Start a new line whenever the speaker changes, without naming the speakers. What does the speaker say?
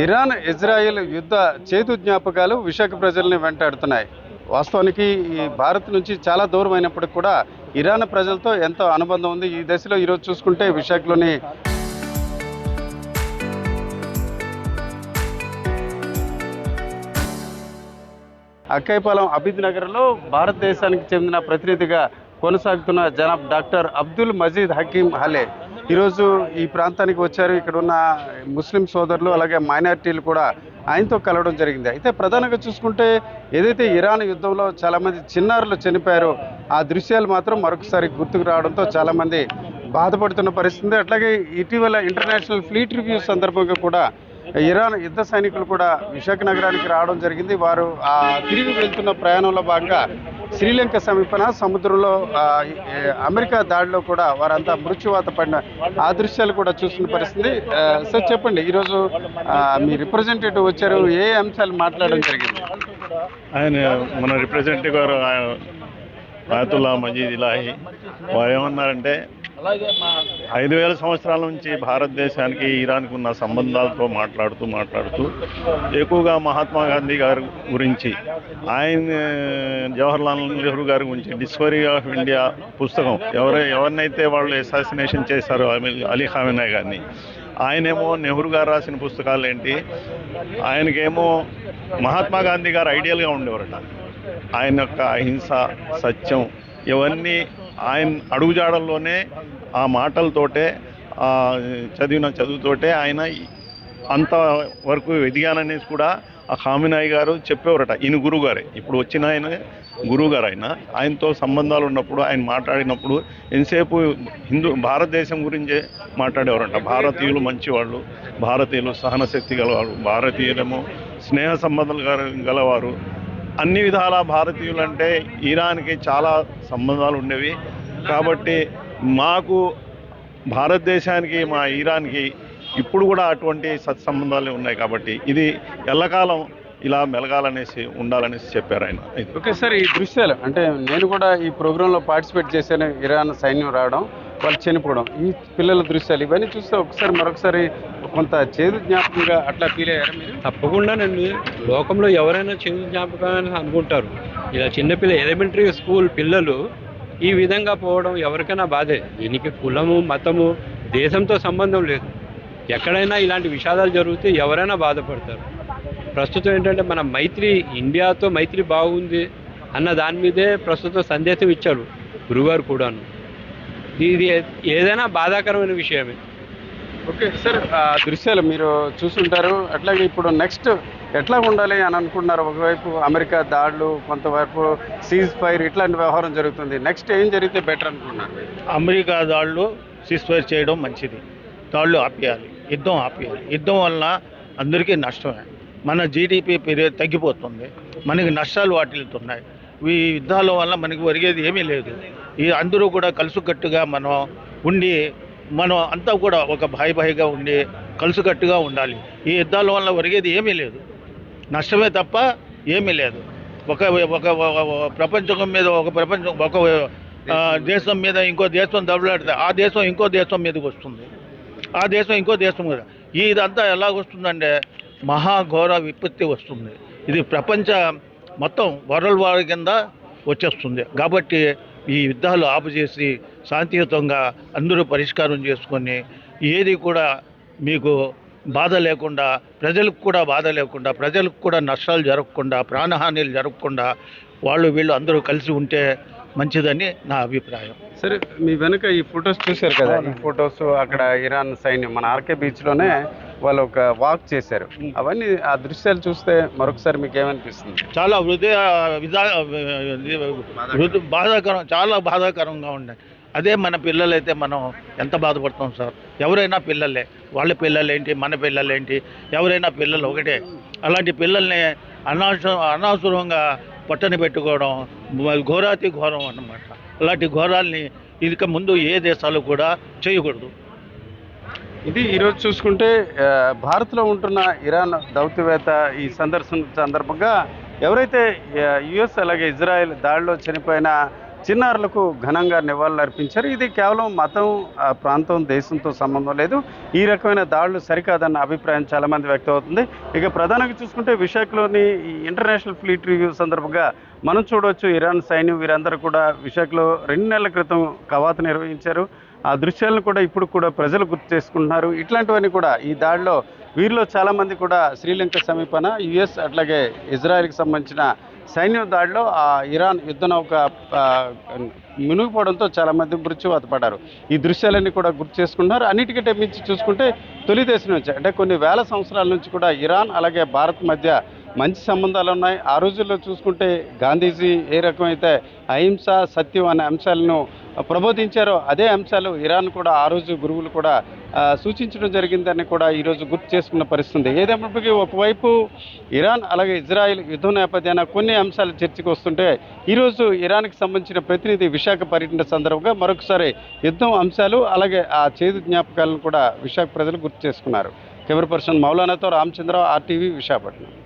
Iran Israel యుద్ధ చేదు జ్ఞాపకాలు విశాఖ ప్రజల్ని వెంటాడుతున్నాయి. వాస్తవానికి ఈ భారత్ నుంచి చాలా దూరం అయినప్పటికీ కూడా ఇరాన్ ప్రజలతో ఎంతో అనుబంధం ఉంది. ఈ దశలో ఈరోజు చూసుకుంటే విశాఖలోని అక్కైపాలెం అబీద్ నగర్లో భారతదేశానికి చెందిన ప్రతినిధిగా కొనసాగుతున్న జనాబ్ డాక్టర్ అబ్దుల్ మజీద్ హకీం హలే ఈరోజు ఈ ప్రాంతానికి వచ్చారు. ఇక్కడ ఉన్న ముస్లిం సోదరులు అలాగే మైనారిటీలు కూడా ఆయనతో కలవడం జరిగింది. అయితే ప్రధానంగా చూసుకుంటే ఏదైతే ఇరాన్ యుద్ధంలో చాలామంది చిన్నారులు చనిపోయారో ఆ దృశ్యాలు మాత్రం మరొకసారి గుర్తుకు రావడంతో చాలామంది బాధపడుతున్న పరిస్థితి. అట్లాగే ఇటీవల ఇంటర్నేషనల్ ఫ్లీట్ రివ్యూ సందర్భంగా కూడా ఇరాన్ యుద్ధ సైనికులు కూడా విశాఖ నగరానికి రావడం జరిగింది. వారు తిరిగి వెళ్తున్న ప్రయాణంలో భాగంగా శ్రీలంక సమీపన సముద్రంలో అమెరికా దాడిలో కూడా వారంతా మృత్యువాత పడిన ఆ దృశ్యాలు కూడా చూస్తున్న పరిస్థితి. సార్ చెప్పండి, ఈరోజు మీ రిప్రజెంటేటివ్ వచ్చారు, ఏ అంశాలు మాట్లాడడం జరిగింది?
ఆయన మన రిప్రజెంటేటివ్ గారు ఆయతుల్లా మజీద్ ఇలాహి వారు ఏమన్నారంటే 5,000 సంవత్సరాల నుంచి భారతదేశానికి ఇరాన్కి ఉన్న సంబంధాలతో మాట్లాడుతూ ఎక్కువగా మహాత్మా గాంధీ గారి గురించి, ఆయన జవహర్లాల్ నెహ్రూ గారి గురించి డిస్కవరీ ఆఫ్ ఇండియా పుస్తకం ఎవరినైతే వాళ్ళు అసాసినేషన్ చేశారో అలీ ఖామెనీ గారిని, ఆయనేమో నెహ్రూ గారు రాసిన పుస్తకాలు ఏంటి, ఆయనకేమో మహాత్మా గాంధీ గారు ఐడియల్గా ఉండేవారట. ఆయన యొక్క అహింస, సత్యం ఇవన్నీ ఆయన అడుగుజాడల్లోనే ఆ మాటలతోటే చదివిన చదువుతోటే ఆయన అంతవరకు ఎదిగాననేసి కూడా ఆ ఖామినాయి గారు చెప్పేవారట. ఈయన గురువుగారే, ఇప్పుడు వచ్చిన ఆయన గురువుగారు. ఆయనతో సంబంధాలు ఉన్నప్పుడు ఆయన మాట్లాడినప్పుడు ఎంతసేపు భారతదేశం గురించే మాట్లాడేవారంట. భారతీయులు మంచివాళ్ళు, భారతీయులు సహనశక్తి గలవారు, భారతీయులేమో స్నేహ సంబంధాలు గలవారు, అన్ని విధాల భారతీయులు అంటే ఇరాన్కి చాలా సంబంధాలు ఉండేవి. కాబట్టి మాకు భారతదేశానికి మా ఇరాన్కి ఇప్పుడు కూడా అటువంటి సత్సంబంధాలు ఉన్నాయి. కాబట్టి ఇది ఎల్లకాలం ఇలా మెలగాలనేసి ఉండాలనేసి చెప్పారు ఆయన.
ఓకే సార్, ఈ దృశ్యాలు అంటే నేను కూడా ఈ ప్రోగ్రాంలో పార్టిసిపేట్ చేశాను. ఇరాన్ సైన్యం రావడం, వాళ్ళు చనిపోవడం, ఈ పిల్లల దృశ్యాలు ఇవన్నీ చూస్తే ఒకసారి మరొకసారి కొంత చేదు జ్ఞాపకంగా అట్లా ఫీల్ అయ్యారు మీరు?
తప్పకుండానండి. లోకంలో ఎవరైనా చేదు జ్ఞాపకం అని అనుకుంటారు. ఇలా చిన్నపిల్ల ఎలిమెంటరీ స్కూల్ పిల్లలు ఈ విధంగా పోవడం ఎవరికైనా బాధే. దీనికి కులము, మతము, దేశంతో సంబంధం లేదు. ఎక్కడైనా ఇలాంటి విషాదాలు జరిగితే ఎవరైనా బాధపడతారు. ప్రస్తుతం ఏంటంటే మన మైత్రి, ఇండియాతో మైత్రి బాగుంది అన్న దాని మీదే ప్రస్తుతం సందేశం ఇచ్చారు గురుగారు కూడాను. ఇది ఏదైనా బాధాకరమైన విషయమే.
ఓకే సార్, దృశ్యాలు మీరు చూస్తుంటారు. అట్లాగే ఇప్పుడు నెక్స్ట్ ఎట్లా ఉండాలి అని అనుకుంటున్నారు? ఒకవైపు అమెరికా దాడులు, కొంతవైపు సీజ్ ఫైర్, ఇట్లాంటి వ్యవహారం జరుగుతుంది. నెక్స్ట్ ఏం జరిగితే బెటర్ అనుకుంటున్నారు?
అమెరికా దాడులు సీజ్ ఫైర్ చేయడం మంచిది. దాడులు ఆపేయాలి, యుద్ధం ఆపేయాలి. యుద్ధం వలన అందరికీ నష్టమే. మన జీడిపి తగ్గిపోతుంది, మనకి నష్టాలు వాటిల్లుతున్నాయి. ఈ యుద్ధాల వల్ల మనకి ఒరిగేది ఏమీ లేదు. ఈ అందరూ కూడా కలుసుకట్టుగా మనం అంతా కూడా ఒక భాయిగా ఉండి కలుసుకట్టుగా ఉండాలి. ఈ యుద్ధాల వల్ల ఒరిగేది ఏమీ లేదు, నష్టమే తప్ప ఏమీ లేదు. ఒక ప్రపంచం మీద ఒక దేశం మీద ఇంకో దేశం దెబ్బలాడితే ఆ దేశం ఇంకో దేశం మీదకి వస్తుంది, ఆ దేశం ఇంకో దేశం మీద. ఇదంతా ఎలాగొస్తుందంటే మహాఘోర విపత్తి వస్తుంది. ఇది ప్రపంచ మొత్తం వరల్డ్ వార్ కింద వచ్చేస్తుంది. కాబట్టి ఈ యుద్ధాలు ఆపుచేసి శాంతియుతంగా అందరూ పరిష్కారం చేసుకొని, ఏది కూడా మీకు బాధ లేకుండా, ప్రజలకు కూడా బాధ లేకుండా, ప్రజలకు కూడా నష్టాలు జరగకుండా, ప్రాణహానిలు జరగకుండా వీళ్ళు అందరూ కలిసి ఉంటే మంచిదని నా అభిప్రాయం.
సరే, మీ వెనుక ఈ ఫొటోస్ చూశారు కదా, ఈ ఫొటోస్ అక్కడ ఇరాన్ సైన్యం మన ఆర్కే బీచ్లోనే వాళ్ళు ఒక వాక్ చేశారు. అవన్నీ ఆ దృశ్యాలు చూస్తే మరొకసారి మీకు ఏమనిపిస్తుంది?
చాలా బాధాకరం, చాలా బాధాకరంగా ఉన్నాయి. అదే మన పిల్లలైతే మనం ఎంత బాధపడతాం సార్? ఎవరైనా పిల్లలే, వాళ్ళ పిల్లలేంటి, మన పిల్లలేంటి, ఎవరైనా పిల్లలు ఒకటే. అలాంటి పిల్లల్ని అనవసరంగా పట్టని పెట్టుకోవడం ఘోరాతి ఘోరం అన్నమాట. అలాంటి ఘోరాల్ని ఇక ముందు ఏ దేశాలు కూడా చేయకూడదు.
ఇది ఈరోజు చూసుకుంటే భారత్లో ఉంటున్న ఇరాన్ దౌత్యవేత్త ఈ సందర్భంగా ఎవరైతే యుఎస్ అలాగే ఇజ్రాయెల్ దాడిలో చనిపోయిన చిన్నారులకు ఘనంగా నివాళులర్పించారు. ఇది కేవలం మతం, ప్రాంతం, దేశంతో సంబంధం లేదు. ఈ రకమైన దాడులు సరికాదన్న అభిప్రాయం చాలామంది వ్యక్తమవుతుంది. ఇక ప్రధానంగా చూసుకుంటే విశాఖలోని ఈ ఇంటర్నేషనల్ ఫ్లీట్ రివ్యూ సందర్భంగా మనం చూడవచ్చు ఇరాన్ సైన్యం వీరందరూ కూడా విశాఖలో 2 నెలల క్రితం కవాతు నిర్వహించారు. ఆ దృశ్యాలను కూడా ఇప్పుడు కూడా ప్రజలు గుర్తు చేసుకుంటున్నారు. ఇట్లాంటివన్నీ కూడా ఈ దాడిలో వీరిలో చాలామంది కూడా శ్రీలంక సమీపన యుఎస్ అట్లాగే ఇజ్రాయెల్కి సంబంధించిన సైన్యం దాడిలో ఆ ఇరాన్ యుద్ధ నౌక మునిగిపోవడంతో చాలామంది మృత్యువాత పడ్డారు. ఈ దృశ్యాలన్నీ కూడా గుర్తు చేసుకుంటున్నారు. అన్నిటికంటే మించి చూసుకుంటే తొలి దేశం నుంచి అంటే కొన్ని వేల సంవత్సరాల నుంచి కూడా ఇరాన్ అలాగే భారత్ మధ్య మంచి సంబంధాలు ఉన్నాయి. ఆ రోజుల్లో చూసుకుంటే గాంధీజీ ఏ రకమైతే అహింస, సత్యం అనే అంశాలను ప్రబోధించారో అదే అంశాలు ఇరాన్ కూడా ఆ రోజు గురువులు కూడా సూచించడం జరిగిందని కూడా ఈరోజు గుర్తు చేసుకున్న పరిస్థితి. ఏదేమైనప్పటికీ ఒకవైపు ఇరాన్ అలాగే ఇజ్రాయిల్ యుద్ధం నేపథ్యాన కొన్ని అంశాలు చర్చకు వస్తుంటే ఈరోజు ఇరాన్కి సంబంధించిన ప్రతినిధి విశాఖ పర్యటన సందర్భంగా మరొకసారి యుద్ధం అంశాలు అలాగే ఆ చేదు జ్ఞాపకాలను కూడా విశాఖ ప్రజలు గుర్తు చేసుకున్నారు. కెమెరా పర్సన్ మౌలానాతో రామచంద్ర, RTV, విశాఖపట్నం.